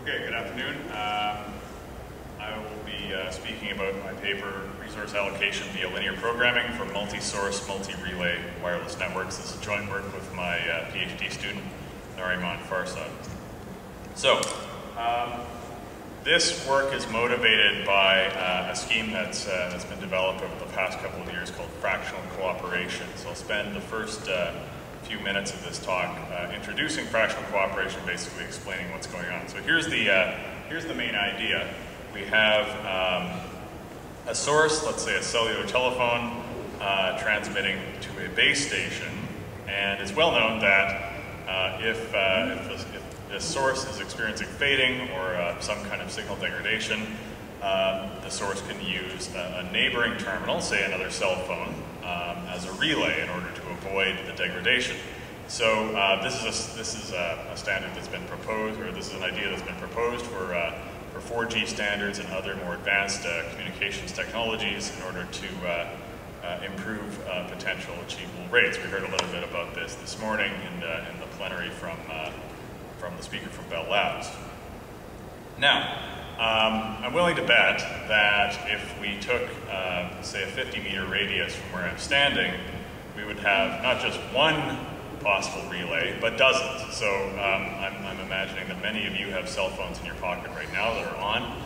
Okay, good afternoon. I will be speaking about my paper, Resource Allocation via Linear Programming for Multi-Source, Multi-Relay Wireless Networks. This is joint work with my PhD student, Nariman Farsad. So, this work is motivated by a scheme that's been developed over the past couple of years called fractional cooperation. So I'll spend the first few minutes of this talk introducing fractional cooperation, basically explaining what's going on. So here's the main idea. We have a source, let's say a cellular telephone, transmitting to a base station, and it's well known that if the source is experiencing fading or some kind of signal degradation, the source can use a neighboring terminal, say another cell phone, as a relay in order to avoid the degradation. So this is a standard that's been proposed, or this is an idea that's been proposed for 4G standards and other more advanced communications technologies in order to improve potential achievable rates. We heard a little bit about this morning in the plenary from the speaker from Bell Labs. Now, I'm willing to bet that if we took, say, a 50-meter radius from where I'm standing, we would have not just one possible relay, but dozens. So I'm imagining that many of you have cell phones in your pocket right now that are on.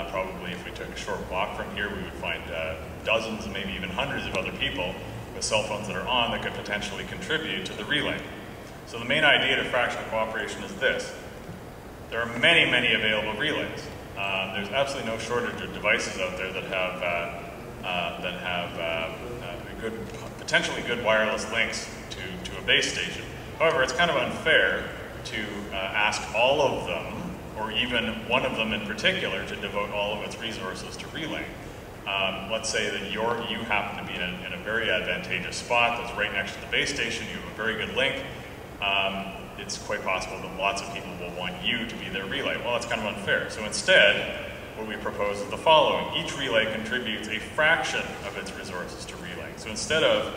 Probably if we took a short walk from here, we would find dozens, maybe even hundreds of other people with cell phones that are on that could potentially contribute to the relay. So the main idea to fractional cooperation is this. There are many, many available relays. There's absolutely no shortage of devices out there that have potentially good wireless links to a base station. However, it's kind of unfair to ask all of them, or even one of them in particular, to devote all of its resources to relaying. Let's say that you happen to be in a very advantageous spot that's right next to the base station. You have a very good link. It's quite possible that lots of people will want you to be their relay. Well, that's kind of unfair. So instead, what we propose is the following. Each relay contributes a fraction of its resources to relaying. So instead of,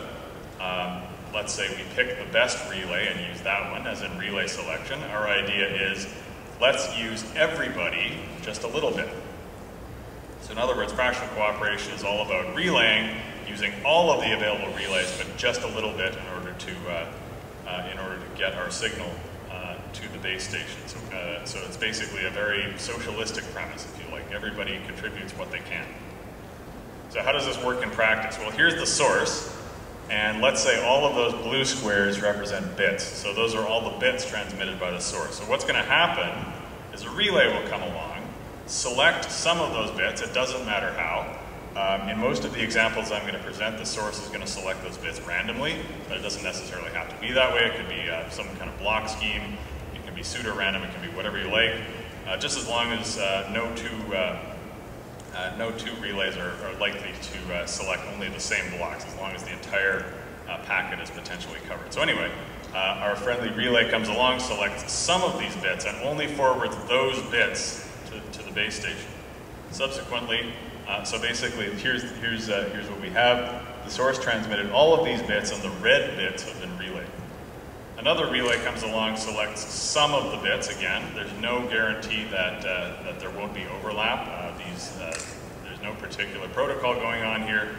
let's say we pick the best relay and use that one, as in relay selection, our idea is let's use everybody just a little bit. So in other words, fractional cooperation is all about relaying, using all of the available relays, but just a little bit in order to get our signal to the base station. So it's basically a very socialistic premise, if you like. Everybody contributes what they can. So how does this work in practice? Well, here's the source, and let's say all of those blue squares represent bits. So those are all the bits transmitted by the source. So what's going to happen is a relay will come along, select some of those bits, it doesn't matter how. In most of the examples I'm going to present, the source is going to select those bits randomly, but it doesn't necessarily have to be that way. It could be some kind of block scheme, it can be pseudo-random, it can be whatever you like, just as long as no two relays are likely to select only the same blocks, as long as the entire packet is potentially covered. So anyway, our friendly relay comes along, selects some of these bits, and only forwards those bits to the base station. Subsequently, so basically, here's what we have. The source transmitted all of these bits, and the red bits have been relayed. Another relay comes along, selects some of the bits. Again, there's no guarantee that there won't be overlap. There's no particular protocol going on here.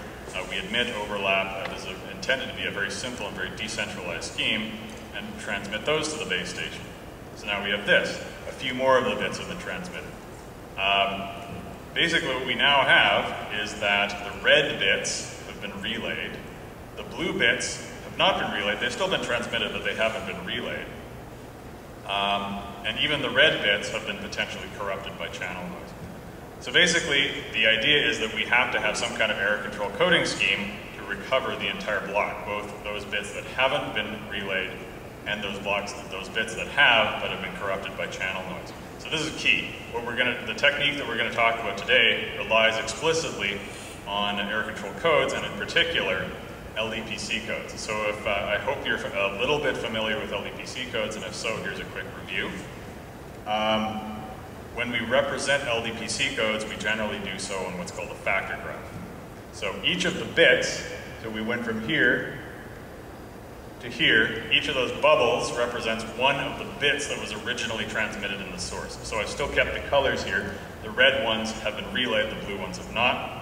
We admit overlap. This is intended to be a very simple and very decentralized scheme, and transmit those to the base station. So now we have this. A few more of the bits have been transmitted. Basically what we now have is that the red bits have been relayed. The blue bits have not been relayed. They've still been transmitted, but they haven't been relayed. And even the red bits have been potentially corrupted by channel noise. So basically, the idea is that we have to have some kind of error control coding scheme to recover the entire block, both those bits that haven't been relayed and those bits that have, but have been corrupted by channel noise. So this is key. The technique that we're going to talk about today relies explicitly on error control codes, and in particular, LDPC codes. So I hope you're a little bit familiar with LDPC codes, and if so, here's a quick review. When we represent LDPC codes, we generally do so on what's called a factor graph. So each of the bits, so we went from here to here, each of those bubbles represents one of the bits that was originally transmitted in the source. So I've still kept the colors here. The red ones have been relayed, the blue ones have not.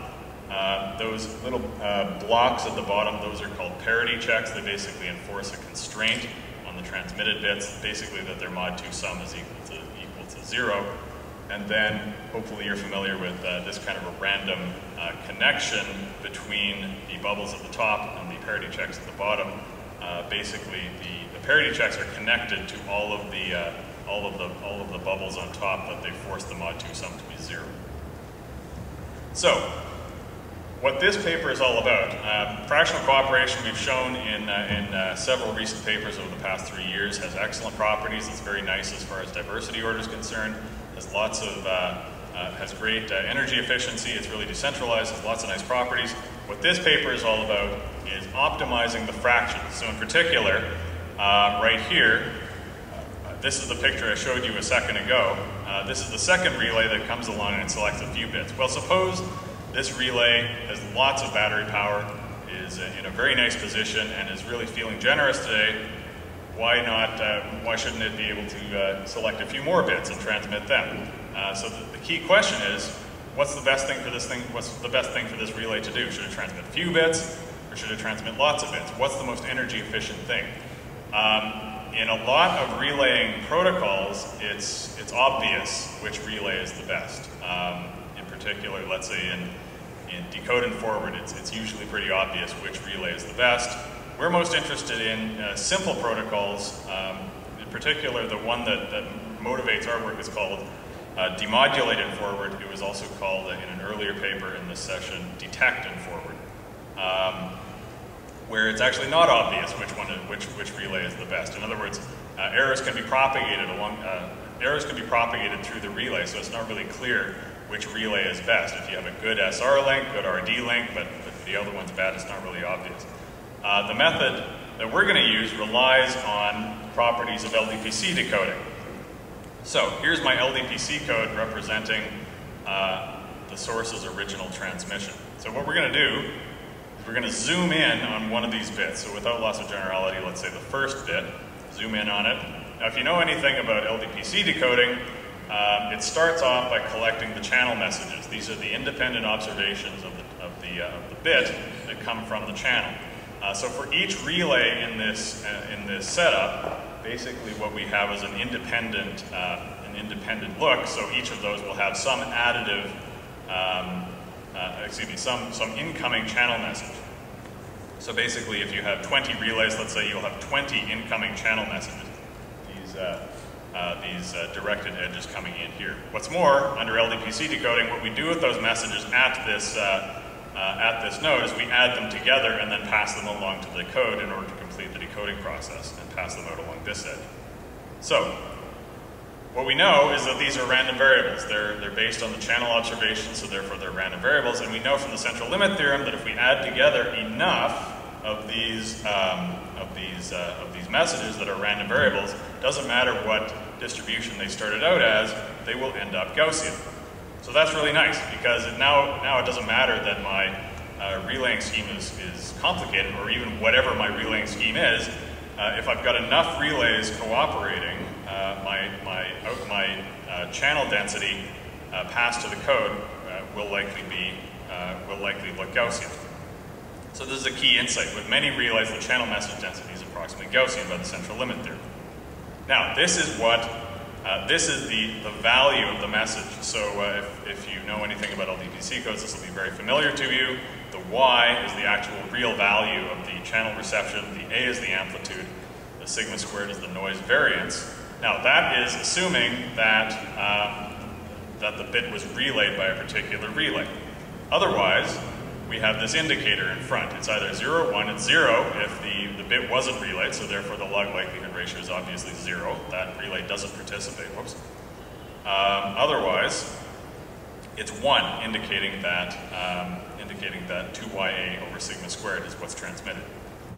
Those little blocks at the bottom, those are called parity checks. They basically enforce a constraint on the transmitted bits, basically that their mod 2 sum is equal to 0. And then, hopefully you're familiar with this kind of a random connection between the bubbles at the top and the parity checks at the bottom. Basically, the parity checks are connected to all of the bubbles on top that they force the mod 2 sum to be 0. So, what this paper is all about, fractional cooperation we've shown in several recent papers over the past 3 years has excellent properties. It's very nice as far as diversity order is concerned. Has lots of, has great energy efficiency. It's really decentralized. Has lots of nice properties. What this paper is all about is optimizing the fractions. So in particular, right here, this is the picture I showed you a second ago. This is the second relay that comes along and it selects a few bits. Well, suppose this relay has lots of battery power, is in a very nice position, and is really feeling generous today. Why not? Why shouldn't it be able to select a few more bits and transmit them? So the key question is, what's the best thing for this thing? What's the best thing for this relay to do? Should it transmit a few bits, or should it transmit lots of bits? What's the most energy efficient thing? In a lot of relaying protocols, it's obvious which relay is the best. In particular, let's say in decode and forward, it's usually pretty obvious which relay is the best. We're most interested in simple protocols. In particular, the one that motivates our work is called demodulated forward. It was also called, in an earlier paper in this session, detect and forward, where it's actually not obvious which relay is the best. In other words, errors can be propagated through the relay, so it's not really clear which relay is best. If you have a good SR link, good RD link, but if the other one's bad, it's not really obvious. The method that we're going to use relies on properties of LDPC decoding. So here's my LDPC code representing the source's original transmission. So what we're going to do is we're going to zoom in on one of these bits. So without loss of generality, let's say the first bit, zoom in on it. Now if you know anything about LDPC decoding, it starts off by collecting the channel messages. These are the independent observations of the bit that come from the channel. So for each relay in this setup, basically what we have is an independent look. So each of those will have some additive, some incoming channel message. So basically, if you have 20 relays, let's say you'll have 20 incoming channel messages. These directed edges coming in here. What's more, under LDPC decoding, what we do with those messages at this node is we add them together and then pass them along to the code in order to complete the decoding process and pass them out along this edge. So, what we know is that these are random variables. They're based on the channel observations, so therefore they're random variables. And we know from the central limit theorem that if we add together enough of these messages that are random variables, doesn't matter what distribution they started out as, they will end up Gaussian. So that's really nice, because now it doesn't matter that my relaying scheme is complicated, or even whatever my relaying scheme is. If I've got enough relays cooperating, my channel density passed to the code will likely look Gaussian. So this is a key insight. With many relays, the channel message density is approximately Gaussian by the central limit theorem. Now, this is the value of the message. So if you know anything about LDPC codes, this will be very familiar to you. The Y is the actual real value of the channel reception. The A is the amplitude. The sigma squared is the noise variance. Now, that is assuming that, that the bit was relayed by a particular relay. Otherwise, we have this indicator in front. It's either 0 or 1. It's 0 if the bit wasn't relayed, so therefore the log likelihood ratio is obviously 0. That relay doesn't participate. Whoops. Otherwise, it's 1, indicating that 2YA over sigma squared is what's transmitted.